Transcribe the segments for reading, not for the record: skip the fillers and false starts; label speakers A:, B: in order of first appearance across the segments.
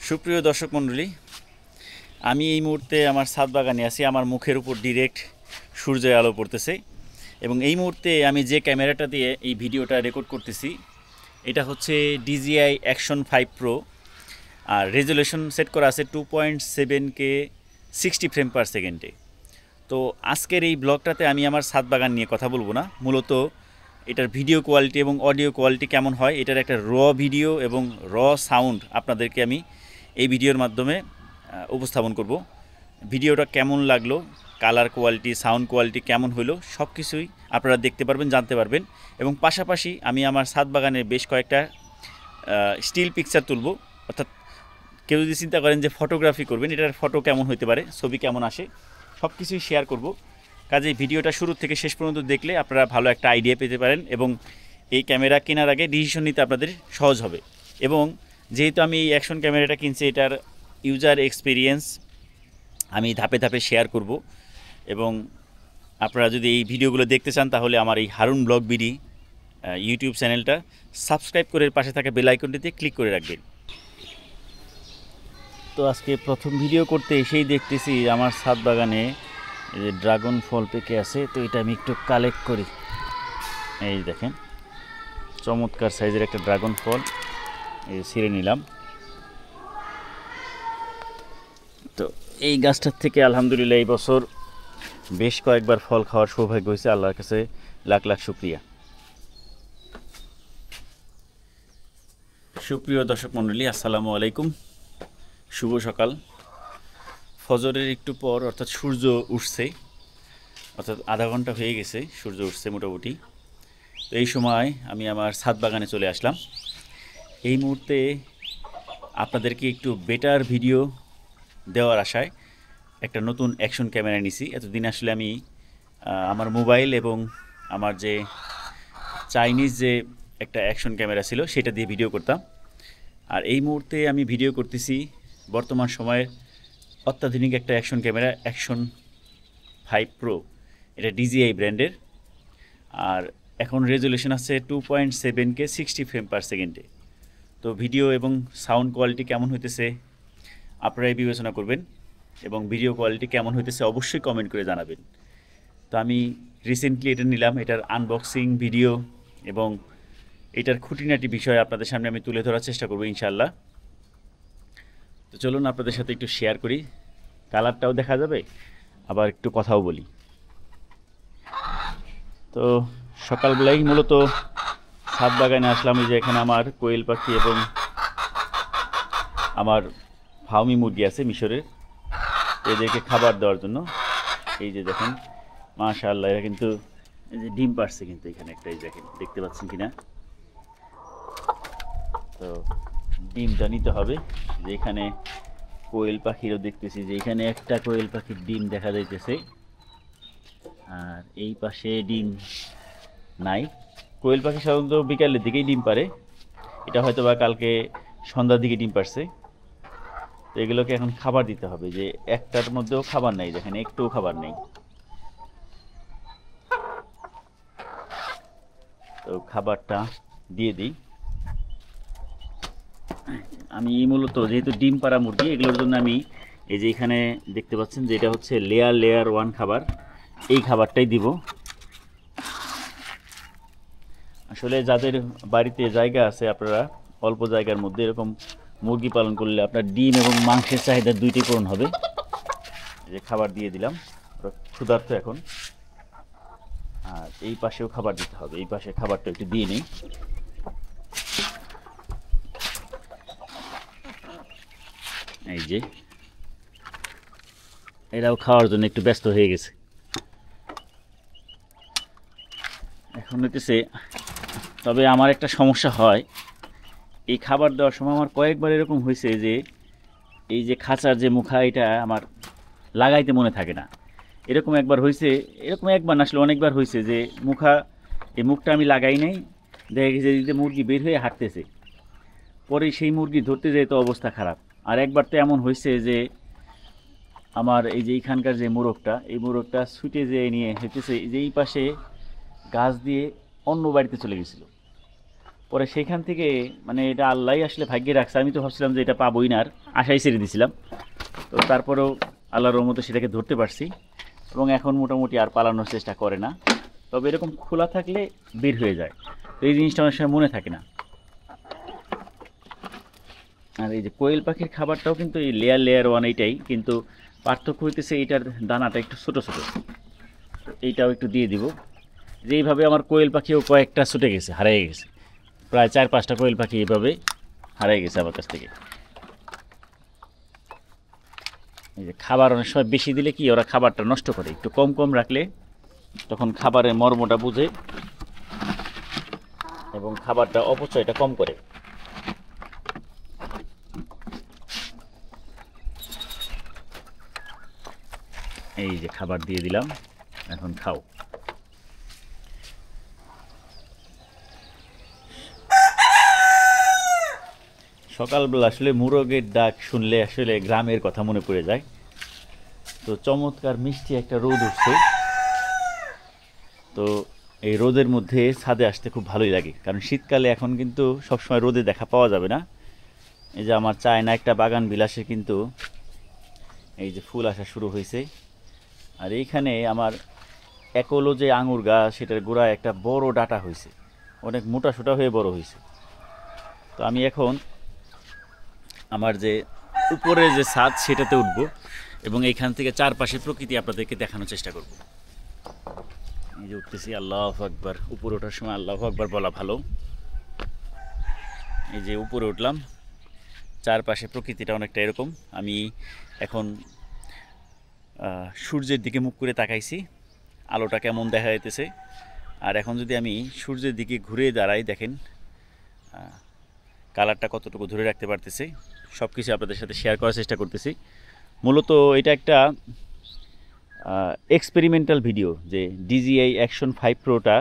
A: সুপ্রিয় দর্শক মণ্ডলী, আমি এই মুহূর্তে আমার ছাদ বাগানে আছি। আমার মুখের উপর ডিরেক্ট সূর্যের আলো পড়তেছে এবং এই মুহূর্তে আমি যে ক্যামেরাটা দিয়ে এই ভিডিওটা রেকর্ড করতেছি এটা হচ্ছে DJI Action 5 Pro আর রেজুলেশন সেট করা আছে 2.7K 60 ফ্রেম পার সেকেন্ডে। তো আজকের এই ব্লগটাতে আমি আমার ছাদ বাগান নিয়ে কথা বলবো না, মূলত এটার ভিডিও কোয়ালিটি এবং অডিও কোয়ালিটি কেমন হয়, এটার একটা ভিডিও এবং সাউন্ড আপনাদেরকে আমি এই ভিডিওর মাধ্যমে উপস্থাপন করব। ভিডিওটা কেমন লাগলো, কালার কোয়ালিটি, সাউন্ড কোয়ালিটি কেমন হলো, সব কিছুই আপনারা দেখতে পারবেন, জানতে পারবেন। এবং পাশাপাশি আমি আমার ছাদ বাগানের বেশ কয়েকটা স্টিল পিকচার তুলব, অর্থাৎ কেউ যদি চিন্তা করেন যে ফটোগ্রাফি করবেন, এটার ফটো কেমন হতে পারে, ছবি কেমন আসে, সব কিছুই শেয়ার করব। কাজেই ভিডিওটা শুরু থেকে শেষ পর্যন্ত দেখলে আপনারা ভালো একটা আইডিয়া পেতে পারেন এবং এই ক্যামেরা কেনার আগে ডিসিশন নিতে আপনাদের সহজ হবে। এবং যেহেতু আমি এই অ্যাকশন ক্যামেরাটা কিনছি, এটার ইউজার এক্সপিরিয়েন্স আমি ধাপে ধাপে শেয়ার করব। এবং আপনারা যদি এই ভিডিওগুলো দেখতে চান তাহলে আমার এই হারুন ব্লগ বিডি ইউটিউব চ্যানেলটা সাবস্ক্রাইব করে পাশে থাকা বেল আইকনটিতে ক্লিক করে রাখবেন। তো আজকে প্রথম ভিডিও করতে এসেই দেখতেছি আমার ছাদ বাগানে এই যে ড্রাগন ফল পেকে আছে। তো এটা আমি একটু কালেক্ট করি। এই দেখেন, চমৎকার সাইজের একটা ড্রাগন ফল এই ছিঁড়ে নিলাম। তো এই গাছটার থেকে আলহামদুলিল্লাহ এই বছর বেশ কয়েকবার ফল খাওয়ার সৌভাগ্য হয়েছে। আল্লাহর কাছে লাখ লাখ শুকরিয়া। সুপ্রিয় দর্শক মণ্ডলী, আসসালামু আলাইকুম, শুভ সকাল। ফজরের একটু পর অর্থাৎ সূর্য উঠছে, অর্থাৎ আধা ঘন্টা হয়ে গেছে সূর্য উঠছে মোটামুটি। তো এই সময় আমি আমার ছাদ বাগানে চলে আসলাম। এই মুহূর্তে আপনাদেরকে একটু বেটার ভিডিও দেওয়ার আশায় একটা নতুন অ্যাকশন ক্যামেরা নিছি। এতদিন আসলে আমি আমার মোবাইল এবং আমার যে চাইনিজ যে একটা অ্যাকশন ক্যামেরা ছিল সেটা দিয়ে ভিডিও করতাম। আর এই মুহূর্তে আমি ভিডিও করতেছি বর্তমান সময়ের অত্যাধুনিক একটা অ্যাকশন ক্যামেরা অ্যাকশন 5 Pro। এটা DJI ব্র্যান্ডের। আর এখন রেজুলেশন আছে 2.7K 60 ফ্রেম পার সেকেন্ডে। তো ভিডিও এবং সাউন্ড কোয়ালিটি কেমন হইতেছে আপনারাই বিবেচনা করবেন এবং ভিডিও কোয়ালিটি কেমন হইতেছে অবশ্যই কমেন্ট করে জানাবেন। তো আমি রিসেন্টলি এটা নিলাম, এটার আনবক্সিং ভিডিও এবং এটার খুঁটিনাটি বিষয় আপনাদের সামনে আমি তুলে ধরার চেষ্টা করব ইনশাআল্লাহ। তো চলুন আপনাদের সাথে একটু শেয়ার করি, কালারটাও দেখা যাবে, আবার একটু কথাও বলি। তো সকালবেলাই মূলত ছাদ বাগানে আসলাম। এই যে এখানে আমার কোয়েল পাখি এবং আমার ফাউমি মুরগি আছে মিশরের, এদেরকে খাবার দেওয়ার জন্য। এই যে দেখেন, মাশাআল্লাহ, এরা কিন্তু এই যে ডিম পাড়ছে, কিন্তু এখানে একটা, এই দেখেন, দেখতে পাচ্ছেন কিনা। তো ডিমটা নিতে হবে। যে এখানে কোয়েল পাখিরও দেখতেছি যে এখানে একটা কোয়েল পাখির ডিম দেখা যাইতেছে, আর এই পাশে ডিম নাই। কোয়েল পাখি সাধারণত বিকালের দিকেই ডিম পারে, এটা হয়তো বা কালকে সন্ধ্যার দিকে ডিম পারছে। তো এগুলোকে এখন খাবার দিতে হবে। যে একটার মধ্যেও খাবার নেই, দেখেন একটুও খাবার নেই। তো খাবারটা দিয়ে দিই। আমি মূলত যেহেতু ডিম পাড়া মুরগি, এগুলোর জন্য আমি এই যে এখানে দেখতে পাচ্ছেন যে এটা হচ্ছে লেয়ার 1 খাবার, এই খাবারটাই দিব। আসলে যাদের বাড়িতে জায়গা আছে, আপনারা অল্প জায়গার মধ্যে এরকম মুরগি পালন করলে আপনার ডিম এবং মাংসের চাহিদা দুইটাই পূরণ হবে। এই যে খাবার দিয়ে দিলাম, ক্ষুধার্ত এখন। আর এই পাশেও খাবার দিতে হবে, এই পাশে খাবারটা একটু দিয়ে নিই। এই যে এরাও খাওয়ার জন্য একটু ব্যস্ত হয়ে গেছে। এখন হইতেছে, তবে আমার একটা সমস্যা হয় এই খাবার দেওয়ার সময়। আমার কয়েকবার এরকম হয়েছে যে এই যে খাঁচার যে মুখা, এটা আমার লাগাইতে মনে থাকে না। এরকম একবার হয়েছে, এরকম একবার না আসলে অনেকবার হয়েছে যে এই মুখটা আমি লাগাই নাই, দেখা গেছে যে মুরগি বের হয়ে হাঁটতেছে, পরে সেই মুরগি ধরতে যেয়ে তো অবস্থা খারাপ। আর একবার তো এমন হয়েছে যে আমার এই যে এইখানকার যে মোরগটা, এই মোরগটা ছুটে যেয়ে নিয়ে হইতেছে যে এই পাশে গাছ দিয়ে অন্য বাড়িতে চলে গেছিলো। পরে সেইখান থেকে মানে এটা আল্লাহই আসলে ভাগ্যে রাখছে, আমি তো ভাবছিলাম যে এটা পাবোই না, আর আশাই ছেড়ে দিয়েছিলাম। তো তারপরেও আল্লাহর রহমতে সেটাকে ধরতে পারছি এবং এখন মোটামুটি আর পালানোর চেষ্টা করে না। তবে এরকম খোলা থাকলে বের হয়ে যায়, তো এই জিনিসটা অনেক সময় মনে থাকে না। আর এই যে কোয়েল পাখির খাবারটাও কিন্তু এই লেয়ার লেয়ার ওয়ান এইটাই, কিন্তু পার্থক্য হইতেছে এইটার দানাটা একটু ছোটো ছোটো। এইটাও একটু দিয়ে দিব। যে এইভাবে আমার কোয়েল পাখিও কয়েকটা ছুটে গেছে, হারিয়ে গেছে, প্রায় 4-5টা কোয়েল পাখি এইভাবে হারিয়ে গেছে আমার কাছ থেকে। এই যে খাবার অনেক সময় বেশি দিলে কি ওরা খাবারটা নষ্ট করে, একটু কম কম রাখলে তখন খাবারের মর্মটা বুঝে এবং খাবারটা অপচয়টা কম করে। এই যে খাবার দিয়ে দিলাম, এখন খাও। সকালবেলা আসলে মোরগের ডাক শুনলে আসলে গ্রামের কথা মনে পড়ে যায়। তো চমৎকার মিষ্টি একটা রোদ উঠছে, তো এই রোদের মধ্যে ছাদে আসতে খুব ভালোই লাগে, কারণ শীতকালে এখন কিন্তু সবসময় রোদে দেখা পাওয়া যাবে না। এই যে আমার চায়না একটা বাগান বিলাসে কিন্তু এই যে ফুল আসা শুরু হয়েছে। আর এইখানে আমার একলো যে আঙুর গাছ, সেটার গোড়ায় একটা বড় ডাটা হয়েছে, অনেক মোটা সোটা হয়ে বড় হয়েছে। তো আমি এখন আমার যে উপরে যে ছাদ সেটাতে উঠবো এবং এইখান থেকে চারপাশে প্রকৃতি আপনাদেরকে দেখানোর চেষ্টা করব। এই যে উঠতেছি, আল্লাহু আকবার। উপরে ওঠার সময় আল্লাহু আকবার বলা ভালো। এই যে উপরে উঠলাম, চারপাশে প্রকৃতিটা অনেকটা এরকম। আমি এখন সূর্যের দিকে মুখ করে তাকাইছি, আলোটা কেমন দেখা যাইতেছে। আর এখন যদি আমি সূর্যের দিকে ঘুরে দাঁড়াই, দেখেন কালারটা কতটুকু ধরে রাখতে পারতেছে। সব কিছু আপনাদের সাথে শেয়ার করার চেষ্টা করতেছি। মূলত এটা একটা এক্সপেরিমেন্টাল ভিডিও, যে DJI Action 5 Proটা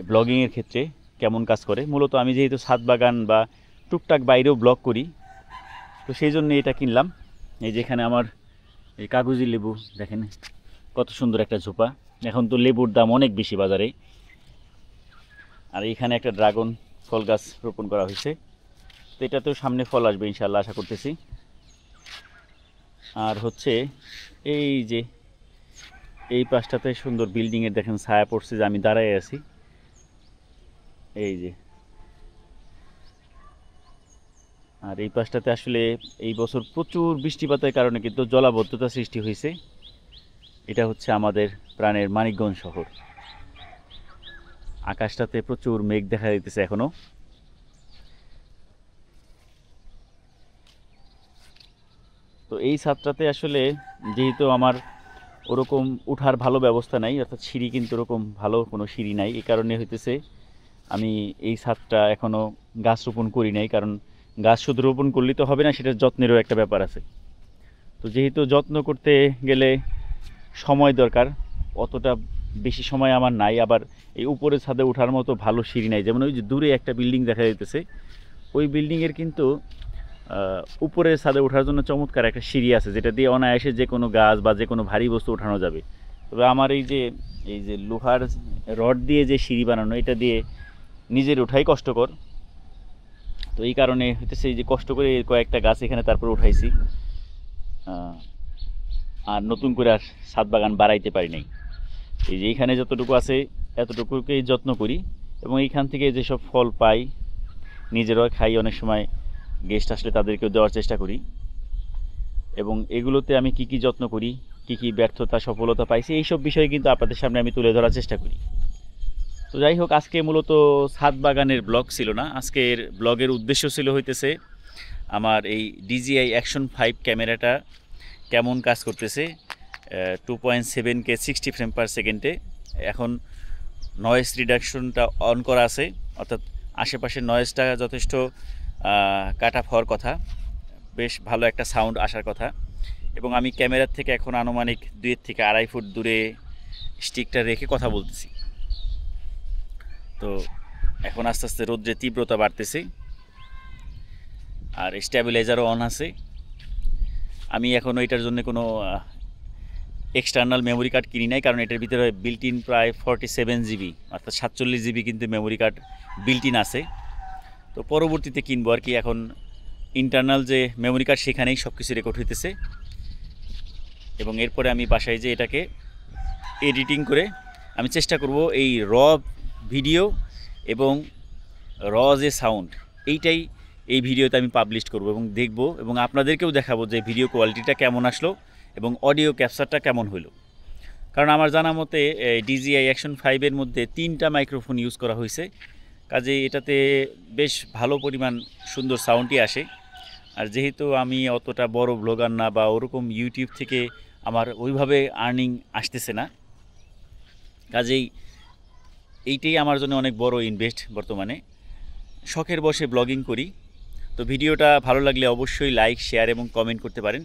A: ব্লগিংয়ের ক্ষেত্রে কেমন কাজ করে। মূলত আমি যেহেতু ছাদ বাগান বা টুকটাক বাইরেও ব্লগ করি, তো সেই জন্য এটা কিনলাম। এই যেখানে আমার এই কাগজি লেবু দেখেন কত সুন্দর একটা ঝোপা। এখন তো লেবুর দাম অনেক বেশি বাজারে। আর এইখানে একটা ড্রাগন ফল গাছ রোপণ করা হয়েছে, তো এটাতেও সামনে ফল আসবে ইনশাআল্লাহ, আশা করতেছি। আর হচ্ছে এই যে এই পাশটাতে সুন্দর বিল্ডিংয়ের দেখেন ছায়া পড়ছে, যে আমি দাঁড়ায় আছি। এই যে আর এই পাশটাতে আসলে এই বছর প্রচুর বৃষ্টিপাতের কারণে কিন্তু জলাবদ্ধতা সৃষ্টি হয়েছে। এটা হচ্ছে আমাদের প্রাণের মানিকগঞ্জ শহর। আকাশটাতে প্রচুর মেঘ দেখা দিতেছে এখনো। তো এই ছাদটাতে আসলে যেহেতু আমার ওরকম উঠার ভালো ব্যবস্থা নাই, অর্থাৎ সিঁড়ি কিন্তু ওরকম ভালো কোনো সিঁড়ি নাই, এই কারণে হইতেছে আমি এই ছাদটা এখনও গাছ রোপণ করি নাই। কারণ গাছ শুধু রোপণ করলেই তো হবে না, সেটার যত্নেরও একটা ব্যাপার আছে। তো যেহেতু যত্ন করতে গেলে সময় দরকার, অতটা বেশি সময় আমার নাই। আবার এই উপরে ছাদে ওঠার মতো ভালো সিঁড়ি নাই। যেমন ওই যে দূরে একটা বিল্ডিং দেখা যাইতেছে, ওই বিল্ডিংয়ের কিন্তু উপরে ছাদে ওঠার জন্য চমৎকার একটা সিঁড়ি আছে, যেটা দিয়ে অনায়াসে যে কোনো গাছ বা যে কোনো ভারী বস্তু ওঠানো যাবে। তবে আমার এই যে লোহার রড দিয়ে যে সিঁড়ি বানানো, এটা দিয়ে নিজের ওঠাই কষ্টকর। তো এই কারণে হইতেছে এই যে কষ্ট করে কয়েকটা গাছ এখানে তারপর উঠাইছি, আর নতুন করে আর ছাদ বাগান বাড়াইতে পারি নাই। এই যে এইখানে যতটুকু আছে এতটুকুকেই যত্ন করি, এবং এইখান থেকে যেসব ফল পাই নিজেরাও খাই, অনেক সময় গেস্ট আসলে তাদেরকেও দেওয়ার চেষ্টা করি। এবং এগুলোতে আমি কি কি যত্ন করি, কি কি ব্যর্থতা সফলতা পাইছি, এইসব বিষয়ে কিন্তু আপনাদের সামনে আমি তুলে ধরার চেষ্টা করি। তো যাই হোক, আজকে মূলত ছাদ বাগানের ব্লগ ছিল না। আজকের ব্লগের উদ্দেশ্য ছিল হইতেছে আমার এই DJI Action 5 ক্যামেরাটা কেমন কাজ করতেছে 2.7K 60 ফ্রেম পার সেকেন্ডে। এখন নয়েজ রিডাকশনটা অন করা আছে, অর্থাৎ আশেপাশের নয়েজটা যথেষ্ট কাট অফ হওয়ার কথা, বেশ ভালো একটা সাউন্ড আসার কথা। এবং আমি ক্যামেরার থেকে এখন আনুমানিক 2 থেকে 2.5 ফুট দূরে স্টিকটা রেখে কথা বলতেছি। তো এখন আস্তে আস্তে রৌদ্রের তীব্রতা বাড়তেছে, আর স্ট্যাবিলাইজারও অন আছে। আমি এখন এটার জন্য কোনো এক্সটার্নাল মেমোরি কার্ড কিনি নাই, কারণ এটার ভিতরে বিল্ট ইন প্রায় 47 জিবি, অর্থাৎ 47 জিবি কিন্তু মেমোরি কার্ড বিল্ট ইন আছে। তো পরবর্তীতে কিনবো আর কি। এখন ইন্টারনাল যে মেমোরি কার্ড সেখানেই সব কিছু রেকর্ড হইতেছে, এবং এরপরে আমি বাসায় যে এটাকে এডিটিং করে আমি চেষ্টা করব এই র ভিডিও এবং র যে সাউন্ড এইটাই এই ভিডিওতে আমি পাবলিশ করব এবং দেখব, এবং আপনাদেরকেও দেখাবো যে ভিডিও কোয়ালিটিটা কেমন আসলো এবং অডিও ক্যাপচারটা কেমন হলো। কারণ আমার জানা মতে DJI Action 5-এর মধ্যে 3টা মাইক্রোফোন ইউজ করা হয়েছে, কাজে এটাতে বেশ ভালো পরিমাণ সুন্দর সাউন্ডই আসে। আর যেহেতু আমি অতটা বড় ব্লগার না, বা ওরকম ইউটিউব থেকে আমার ওইভাবে আর্নিং আসতেছে না, কাজেই এইটাই আমার জন্য অনেক বড় ইনভেস্ট বর্তমানে। শখের বসে ব্লগিং করি। তো ভিডিওটা ভালো লাগলে অবশ্যই লাইক, শেয়ার এবং কমেন্ট করতে পারেন।